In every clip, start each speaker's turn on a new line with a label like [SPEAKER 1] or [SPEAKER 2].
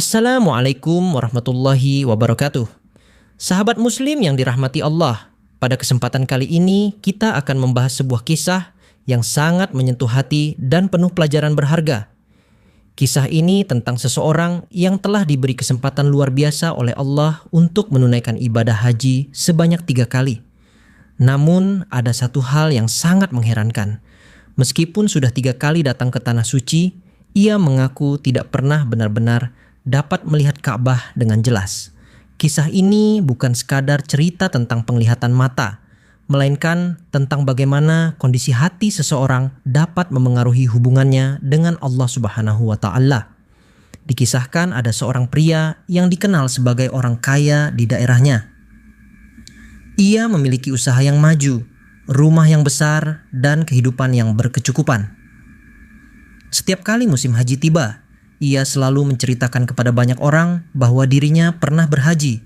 [SPEAKER 1] Assalamualaikum warahmatullahi wabarakatuh. Sahabat muslim yang dirahmati Allah, pada kesempatan kali ini kita akan membahas sebuah kisah yang sangat menyentuh hati dan penuh pelajaran berharga. Kisah ini tentang seseorang yang telah diberi kesempatan luar biasa oleh Allah untuk menunaikan ibadah haji sebanyak 3 kali. Namun ada satu hal yang sangat mengherankan. Meskipun sudah 3 kali datang ke Tanah Suci, ia mengaku tidak pernah benar-benar dapat melihat Ka'bah dengan jelas. Kisah ini bukan sekadar cerita tentang penglihatan mata, melainkan tentang bagaimana kondisi hati seseorang dapat memengaruhi hubungannya dengan Allah Subhanahu wa Ta'ala. Dikisahkan ada seorang pria yang dikenal sebagai orang kaya di daerahnya. Ia memiliki usaha yang maju, rumah yang besar, dan kehidupan yang berkecukupan. Setiap kali musim haji tiba, ia selalu menceritakan kepada banyak orang bahwa dirinya pernah berhaji,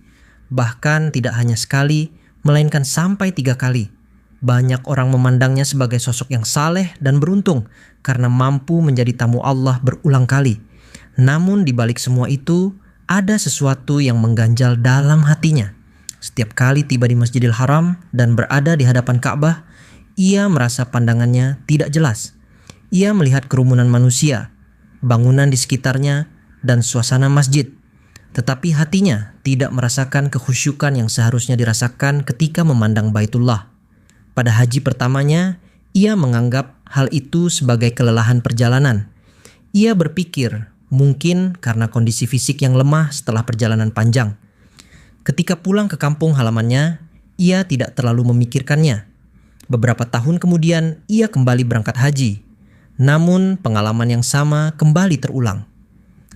[SPEAKER 1] bahkan tidak hanya sekali, melainkan sampai 3 kali. Banyak orang memandangnya sebagai sosok yang saleh dan beruntung karena mampu menjadi tamu Allah berulang kali. Namun di balik semua itu, ada sesuatu yang mengganjal dalam hatinya. Setiap kali tiba di Masjidil Haram dan berada di hadapan Ka'bah, ia merasa pandangannya tidak jelas. Ia melihat kerumunan manusia, bangunan di sekitarnya, dan suasana masjid. Tetapi hatinya tidak merasakan kekhusyukan yang seharusnya dirasakan ketika memandang Baitullah. Pada haji pertamanya, ia menganggap hal itu sebagai kelelahan perjalanan. Ia berpikir mungkin karena kondisi fisik yang lemah setelah perjalanan panjang. Ketika pulang ke kampung halamannya, ia tidak terlalu memikirkannya. Beberapa tahun kemudian, ia kembali berangkat haji. Namun pengalaman yang sama kembali terulang.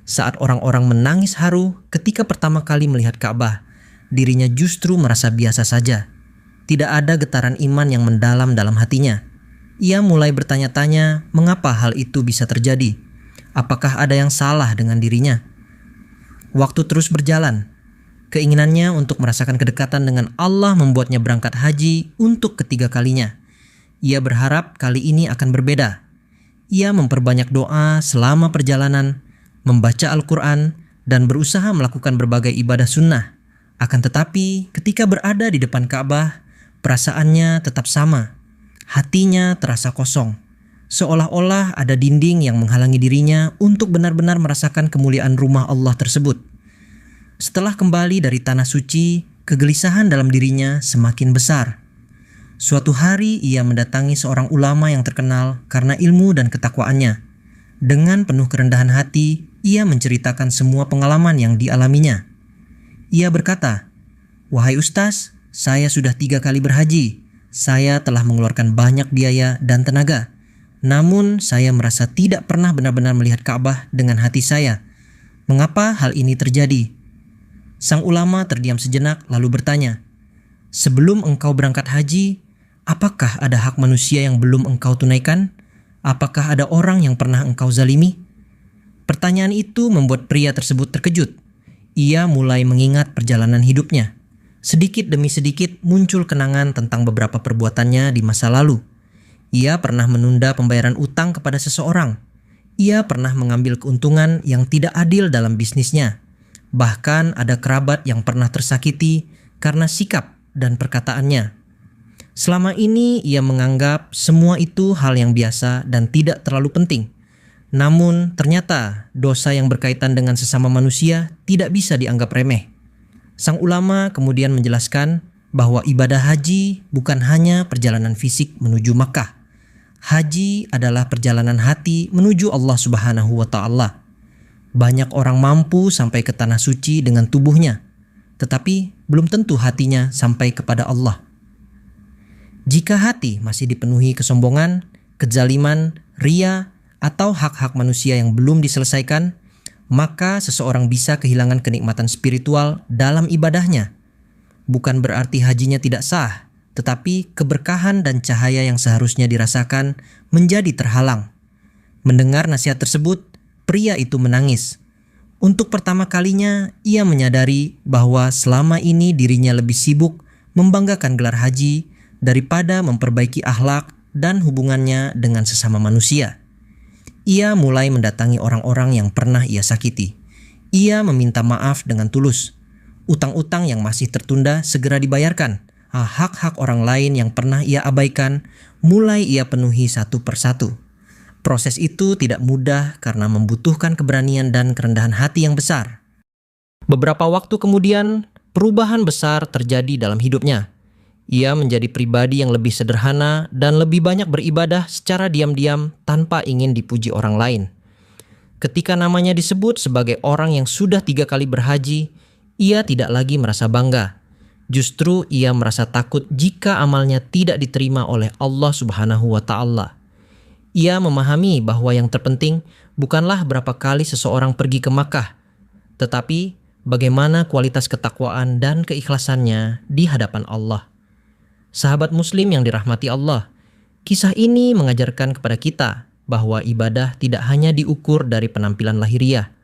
[SPEAKER 1] Saat orang-orang menangis haru ketika pertama kali melihat Ka'bah, dirinya justru merasa biasa saja. Tidak ada getaran iman yang mendalam dalam hatinya. Ia mulai bertanya-tanya mengapa hal itu bisa terjadi. Apakah ada yang salah dengan dirinya? Waktu terus berjalan. Keinginannya untuk merasakan kedekatan dengan Allah membuatnya berangkat haji untuk ketiga kalinya. Ia berharap kali ini akan berbeda. Ia memperbanyak doa selama perjalanan, membaca Al-Quran, dan berusaha melakukan berbagai ibadah sunnah. Akan tetapi, ketika berada di depan Ka'bah, perasaannya tetap sama. Hatinya terasa kosong, seolah-olah ada dinding yang menghalangi dirinya untuk benar-benar merasakan kemuliaan rumah Allah tersebut. Setelah kembali dari Tanah Suci, kegelisahan dalam dirinya semakin besar. Suatu hari ia mendatangi seorang ulama yang terkenal karena ilmu dan ketakwaannya. Dengan penuh kerendahan hati, ia menceritakan semua pengalaman yang dialaminya. Ia berkata, "Wahai Ustaz, saya sudah 3 kali berhaji. Saya telah mengeluarkan banyak biaya dan tenaga. Namun saya merasa tidak pernah benar-benar melihat Ka'bah dengan hati saya. Mengapa hal ini terjadi?" Sang ulama terdiam sejenak lalu bertanya, "Sebelum engkau berangkat haji, apakah ada hak manusia yang belum engkau tunaikan? Apakah ada orang yang pernah engkau zalimi?" Pertanyaan itu membuat pria tersebut terkejut. Ia mulai mengingat perjalanan hidupnya. Sedikit demi sedikit muncul kenangan tentang beberapa perbuatannya di masa lalu. Ia pernah menunda pembayaran utang kepada seseorang. Ia pernah mengambil keuntungan yang tidak adil dalam bisnisnya. Bahkan ada kerabat yang pernah tersakiti karena sikap dan perkataannya. Selama ini ia menganggap semua itu hal yang biasa dan tidak terlalu penting. Namun ternyata dosa yang berkaitan dengan sesama manusia tidak bisa dianggap remeh. Sang ulama kemudian menjelaskan bahwa ibadah haji bukan hanya perjalanan fisik menuju Makkah. Haji adalah perjalanan hati menuju Allah Subhanahu wa Ta'ala. Banyak orang mampu sampai ke Tanah Suci dengan tubuhnya, tetapi belum tentu hatinya sampai kepada Allah. Jika hati masih dipenuhi kesombongan, kezaliman, ria, atau hak-hak manusia yang belum diselesaikan, maka seseorang bisa kehilangan kenikmatan spiritual dalam ibadahnya. Bukan berarti hajinya tidak sah, tetapi keberkahan dan cahaya yang seharusnya dirasakan menjadi terhalang. Mendengar nasihat tersebut, pria itu menangis. Untuk pertama kalinya, ia menyadari bahwa selama ini dirinya lebih sibuk membanggakan gelar haji daripada memperbaiki akhlak dan hubungannya dengan sesama manusia. Ia mulai mendatangi orang-orang yang pernah ia sakiti. Ia meminta maaf dengan tulus. Utang-utang yang masih tertunda segera dibayarkan. Hak-hak orang lain yang pernah ia abaikan mulai ia penuhi satu persatu. Proses itu tidak mudah karena membutuhkan keberanian dan kerendahan hati yang besar. Beberapa waktu kemudian, perubahan besar terjadi dalam hidupnya. Ia menjadi pribadi yang lebih sederhana dan lebih banyak beribadah secara diam-diam tanpa ingin dipuji orang lain. Ketika namanya disebut sebagai orang yang sudah 3 kali berhaji, ia tidak lagi merasa bangga. Justru ia merasa takut jika amalnya tidak diterima oleh Allah Subhanahu wa Ta'ala. Ia memahami bahwa yang terpenting bukanlah berapa kali seseorang pergi ke Makkah, tetapi bagaimana kualitas ketakwaan dan keikhlasannya di hadapan Allah. Sahabat Muslim yang dirahmati Allah, kisah ini mengajarkan kepada kita bahwa ibadah tidak hanya diukur dari penampilan lahiriah.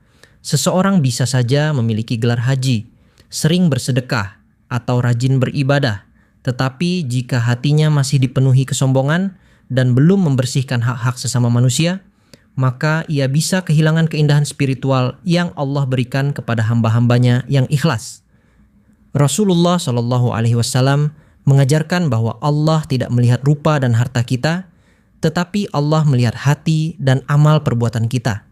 [SPEAKER 1] Seseorang bisa saja memiliki gelar haji, sering bersedekah, atau rajin beribadah, tetapi jika hatinya masih dipenuhi kesombongan dan belum membersihkan hak-hak sesama manusia, maka ia bisa kehilangan keindahan spiritual yang Allah berikan kepada hamba-hambanya yang ikhlas. Rasulullah SAW mengajarkan bahwa Allah tidak melihat rupa dan harta kita, tetapi Allah melihat hati dan amal perbuatan kita.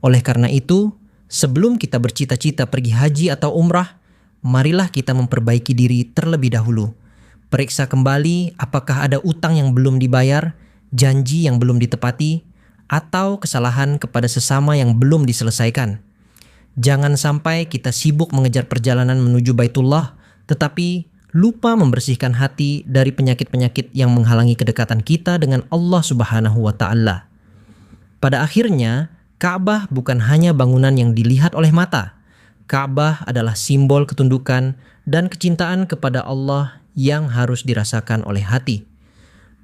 [SPEAKER 1] Oleh karena itu, sebelum kita bercita-cita pergi haji atau umrah, marilah kita memperbaiki diri terlebih dahulu. Periksa kembali apakah ada utang yang belum dibayar, janji yang belum ditepati, atau kesalahan kepada sesama yang belum diselesaikan. Jangan sampai kita sibuk mengejar perjalanan menuju Baitullah, tetapi lupa membersihkan hati dari penyakit-penyakit yang menghalangi kedekatan kita dengan Allah Subhanahu wa Ta'ala. Pada akhirnya, Ka'bah bukan hanya bangunan yang dilihat oleh mata. Ka'bah adalah simbol ketundukan dan kecintaan kepada Allah yang harus dirasakan oleh hati.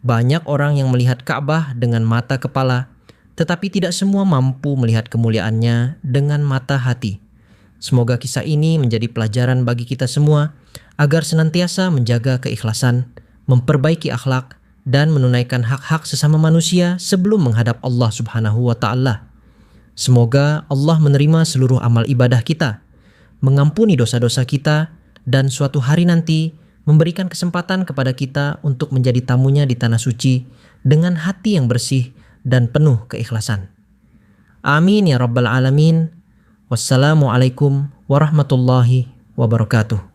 [SPEAKER 1] Banyak orang yang melihat Ka'bah dengan mata kepala, tetapi tidak semua mampu melihat kemuliaannya dengan mata hati. Semoga kisah ini menjadi pelajaran bagi kita semua agar senantiasa menjaga keikhlasan, memperbaiki akhlak, dan menunaikan hak-hak sesama manusia sebelum menghadap Allah Subhanahu wa Ta'ala. Semoga Allah menerima seluruh amal ibadah kita, mengampuni dosa-dosa kita, dan suatu hari nanti memberikan kesempatan kepada kita untuk menjadi tamunya di Tanah Suci dengan hati yang bersih dan penuh keikhlasan. Amin ya Rabbal Alamin. Wassalamualaikum warahmatullahi wabarakatuh.